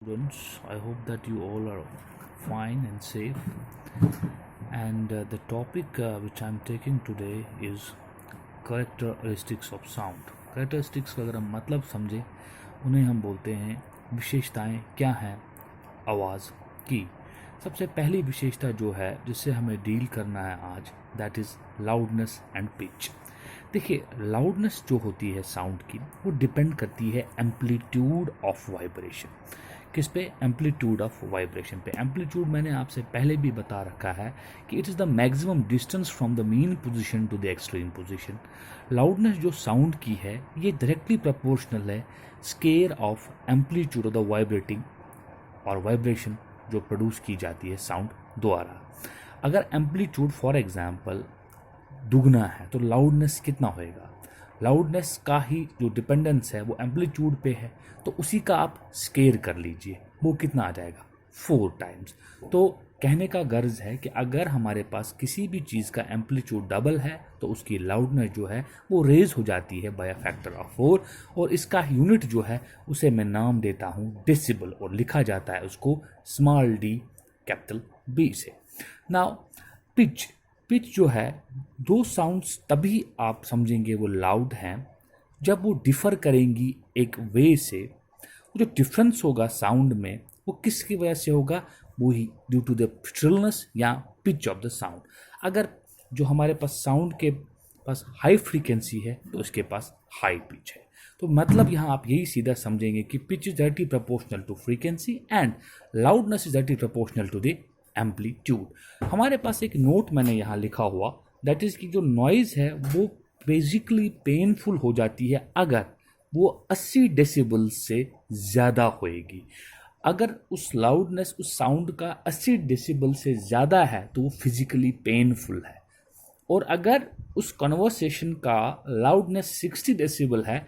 Students, I hope that you all are fine and safe. And the topic which I'm taking today is characteristics of sound. Characteristics का अगर हम मतलब समझें, उन्हें हम बोलते हैं विशेषताएं क्या हैं आवाज़ की। सबसे पहली विशेषता जो है जिससे हमें डील करना है आज, that is loudness and pitch. देखिए, लाउडनेस जो होती है साउंड की, वो डिपेंड करती है एम्पलीट्यूड ऑफ वाइब्रेशन। किस पे? एम्पलीट्यूड ऑफ वाइब्रेशन पे। एम्पलीट्यूड मैंने आपसे पहले भी बता रखा है कि it is the maximum distance from the mean position to the extreme position. Loudness जो साउंड की है, ये डायरेक्टली प्रोपोर्शनल है square of amplitude of the vibrating और वाइब्रेशन जो प्रोड्यूस की जाती है साउंड द्वारा। अगर एम्पलीट्यूड फॉर एग्जांपल दुगना है तो लाउडनेस कितना होएगा? लाउडनेस का ही जो डिपेंडेंस है वो एम्पलीट्यूड पे है, तो उसी का आप स्केयर कर लीजिए, वो कितना आ जाएगा? 4 टाइम्स। तो कहने का गर्ज है कि अगर हमारे पास किसी भी चीज़ का एम्पलीट्यूड डबल है तो उसकी लाउडनेस जो है वो रेज हो जाती है बाय अ फैक्टर ऑफ 4, और इसका यूनिट जो है उसे मैं नाम देता हूँ डेसिबल, और लिखा जाता है उसको स्मॉल डी कैपिटल बी से। Now pitch. पिच जो है, दो साउंड्स तभी आप समझेंगे वो लाउड हैं जब वो डिफ़र करेंगी एक वे से। जो डिफरेंस होगा साउंड में वो किसकी वजह से होगा? वो ही ड्यू टू द श्रिलनेस या पिच ऑफ द साउंड। अगर जो हमारे पास साउंड के पास हाई फ्रीक्वेंसी है तो उसके पास हाई पिच है। तो मतलब यहाँ आप यही सीधा समझेंगे कि pitch is directly proportional to frequency and loudness is directly proportional to the amplitude. हमारे पास एक नोट मैंने यहाँ लिखा हुआ, दैट इज़ कि जो नॉइज़ है वो बेसिकली पेनफुल हो जाती है अगर वो 80 डेसिबल से ज़्यादा होएगी। अगर उस लाउडनेस उस साउंड का 80 डेसिबल से ज़्यादा है तो वो फिजिकली पेनफुल है, और अगर उस कन्वर्सेशन का लाउडनेस 60 डेसिबल है,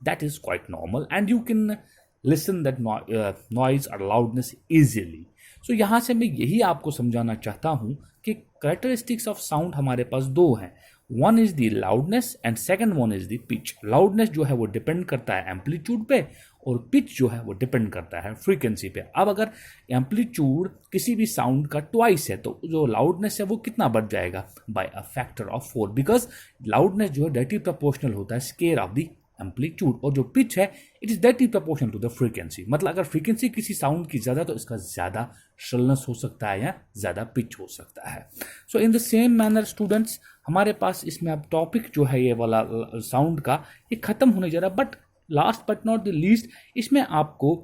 that is quite normal and you can listen that noise और लाउडनेस इजीली। सो यहाँ से मैं यही आपको समझाना चाहता हूँ कि कैरेक्टरिस्टिक्स ऑफ साउंड हमारे पास दो हैं, one is the loudness and second one is the pitch. Loudness जो है वो डिपेंड करता है एम्पलीट्यूड पे, और पिच जो है वो डिपेंड करता है फ्रीक्वेंसी पे। अब अगर एम्पलीट्यूड किसी भी साउंड का ट्वाइस है तो जो लाउडनेस है वो कितना बढ़ जाएगा? By a factor of 4, because loudness जो है डायरेक्टली प्रोपोर्शनल होता है स्केयर ऑफ द एम्पलीट्यूड, और जो पिच है it is directly proportional to the frequency. मतलब अगर फ्रीक्वेंसी किसी साउंड की ज़्यादा तो इसका ज़्यादा श्रिलनेस हो सकता है या ज़्यादा पिच हो सकता है। So in the same manner students, हमारे पास इसमें अब टॉपिक जो है ये वाला साउंड का ये ख़त्म होने जा रहा है, but last but not the least इसमें आपको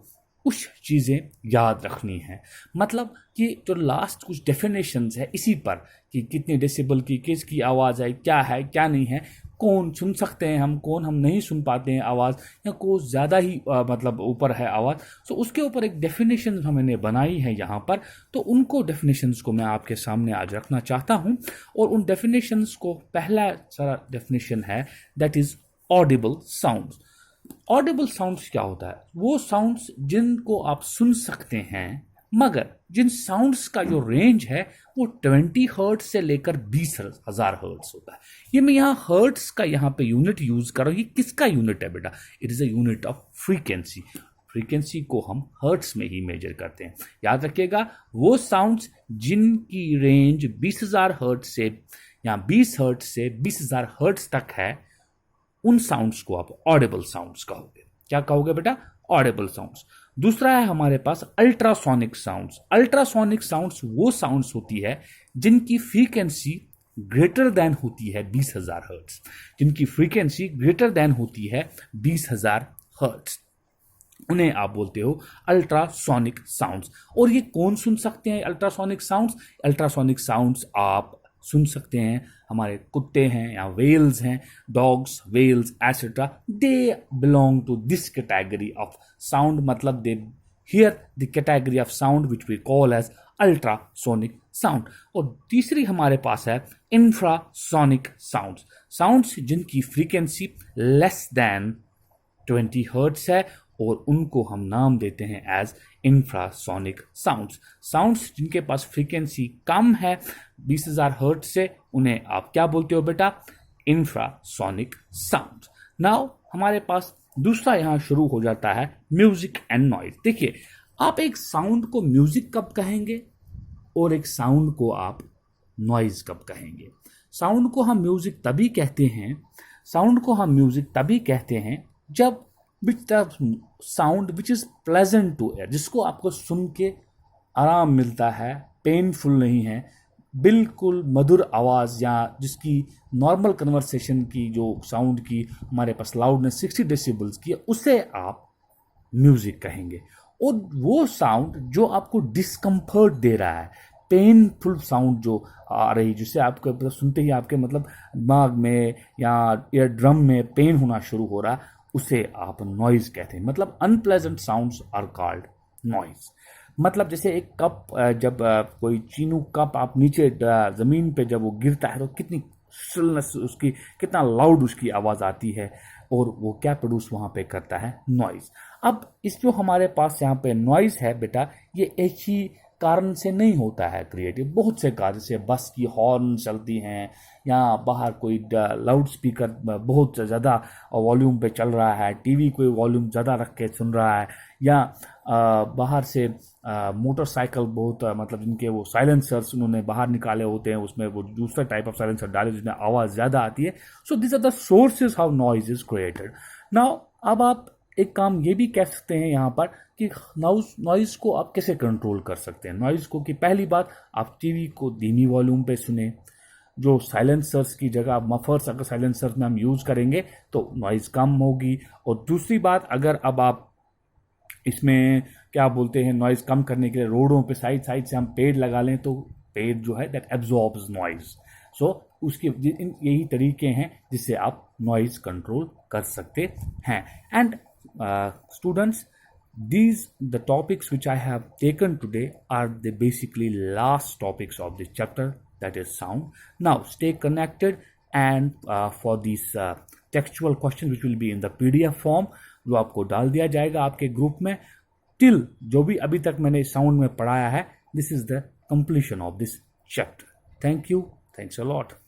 कुछ चीज़ें याद रखनी है। मतलब कि जो लास्ट कुछ डेफिनेशंस है इसी पर कि कितने डेसिबल की किसकी आवाज़ है क्या नहीं है, कौन सुन सकते हैं हम, कौन हम नहीं सुन पाते हैं आवाज़, या कोई ज़्यादा ही मतलब ऊपर है आवाज़। सो उसके ऊपर एक डेफिनेशन हमने बनाई है यहाँ पर, तो उनको डेफिनेशंस को मैं आपके सामने आज रखना चाहता हूँ। और उन डेफिनेशंस को पहला सारा डेफिनेशन है that is Audible sounds. Audible sounds क्या होता है? वो साउंड्स जिनको आप सुन सकते हैं, मगर जिन साउंड्स का जो रेंज है वो 20 हर्ट्ज से लेकर 20,000 हर्ट्ज होता है। ये मैं यहाँ हर्ट्ज का यहाँ पे यूनिट यूज कर रहा हूँ। ये किसका यूनिट है बेटा? It is a unit of frequency. Frequency को हम हर्ट्ज में ही मेजर करते हैं। याद रखिएगा, वो साउंड्स जिनकी रेंज 20,000 हर्ट्ज से या 20 हर्ट्ज से 20,000 हर्ट्ज तक है, उन साउंड्स को आप ऑडिबल साउंड्स कहोगे। क्या कहोगे बेटा? Audible sounds. दूसरा है हमारे पास अल्ट्रासोनिक साउंड्स। अल्ट्रासोनिक साउंड्स वो साउंड्स होती है जिनकी फ्रीक्वेंसी ग्रेटर देन होती है 20,000 हर्ट्ज, जिनकी फ्रीक्वेंसी ग्रेटर देन होती है 20,000 हर्ट्ज, उन्हें आप बोलते हो अल्ट्रासोनिक साउंड्स। और ये कौन सुन सकते हैं अल्ट्रासोनिक साउंड्स? अल्ट्रासोनिक साउंड्स आप सुन सकते हैं, हमारे कुत्ते हैं या वेल्स हैं, dogs, whales etcetera, they belong to this category of sound. मतलब they hear the category of sound which we call as ultrasonic sound. और तीसरी हमारे पास है इंफ्रासोनिक साउंड्स। साउंड्स जिनकी फ्रीक्वेंसी लेस देन 20 हर्ट्ज है, और उनको हम नाम देते हैं एज इंफ्रासोनिक साउंड्स। साउंड्स जिनके पास फ्रीक्वेंसी कम है 20,000 हर्ट्ज से, उन्हें आप क्या बोलते हो बेटा? Infrasonic sounds. नाउ हमारे पास दूसरा यहाँ शुरू हो जाता है म्यूजिक एंड नॉइज। देखिए, आप एक साउंड को म्यूजिक कब कहेंगे और एक साउंड को आप नॉइज कब कहेंगे? साउंड को हम म्यूजिक तभी कहते हैं, जब which the sound which is pleasant to ear, जिसको आपको सुन के आराम मिलता है, पेनफुल नहीं है, बिल्कुल मधुर आवाज़, या जिसकी नॉर्मल कन्वर्सेशन की जो साउंड की हमारे पास लाउडनेस 60 डेसिबल्स की है, उसे आप म्यूजिक कहेंगे। और वो साउंड जो आपको डिस्कम्फर्ट दे रहा है, पेनफुल साउंड जो आ रही, जिसे आपको मतलब सुनते ही आपके मतलब दिमाग में या ईयर ड्रम में पेन होना शुरू हो रहा है, उसे आप नॉइज कहते हैं। मतलब unpleasant sounds are called noise. मतलब जैसे एक कप, जब कोई चीनू कप आप नीचे ज़मीन पे जब वो गिरता है तो कितनी शिलनेस उसकी, कितना लाउड उसकी आवाज़ आती है, और वो क्या प्रोड्यूस वहाँ पे करता है? नॉइज़। अब इस जो हमारे पास यहाँ पे नॉइज़ है बेटा, ये एक ही कारण से नहीं होता है क्रिएटिव, बहुत से कारण, जैसे बस की हॉर्न चलती हैं, या बाहर कोई लाउड स्पीकर बहुत ज़्यादा वॉल्यूम पे चल रहा है, टीवी कोई वॉल्यूम ज़्यादा रख के सुन रहा है, या बाहर से मोटरसाइकिल बहुत मतलब जिनके वो साइलेंसर्स उन्होंने बाहर निकाले होते हैं, उसमें वो दूसरा टाइप ऑफ साइलेंसर डाले जिसमें आवाज़ ज़्यादा आती है। So this are the sources how noise is created. Now अब आप एक काम ये भी कह सकते हैं यहाँ पर कि नॉइज़ को आप कैसे कंट्रोल कर सकते हैं। नॉइज़ को कि पहली बात, आप टीवी को धीमी वॉल्यूम पे सुने, जो साइलेंसर्स की जगह मफर्स अगर साइलेंसर्स में हम यूज़ करेंगे तो नॉइज़ कम होगी। और दूसरी बात, अगर अब आप इसमें क्या बोलते हैं, नॉइज़ कम करने के लिए रोडों पे साइड से हम पेड़ लगा लें, तो पेड़ जो है दैट एब्जॉर्ब्स नॉइज़। सो उसके यही तरीके हैं जिससे आप नॉइज़ कंट्रोल कर सकते हैं। And students, the topics which I have taken today are the basically last topics of this chapter, that is sound. Now stay connected, and for these textual questions which will be in the PDF form, जो आपको डाल दिया जाएगा आपके group में, till जो भी अभी तक मैंने साउंड में पढ़ाया है, this is the completion of this chapter. Thank you. Thanks a lot.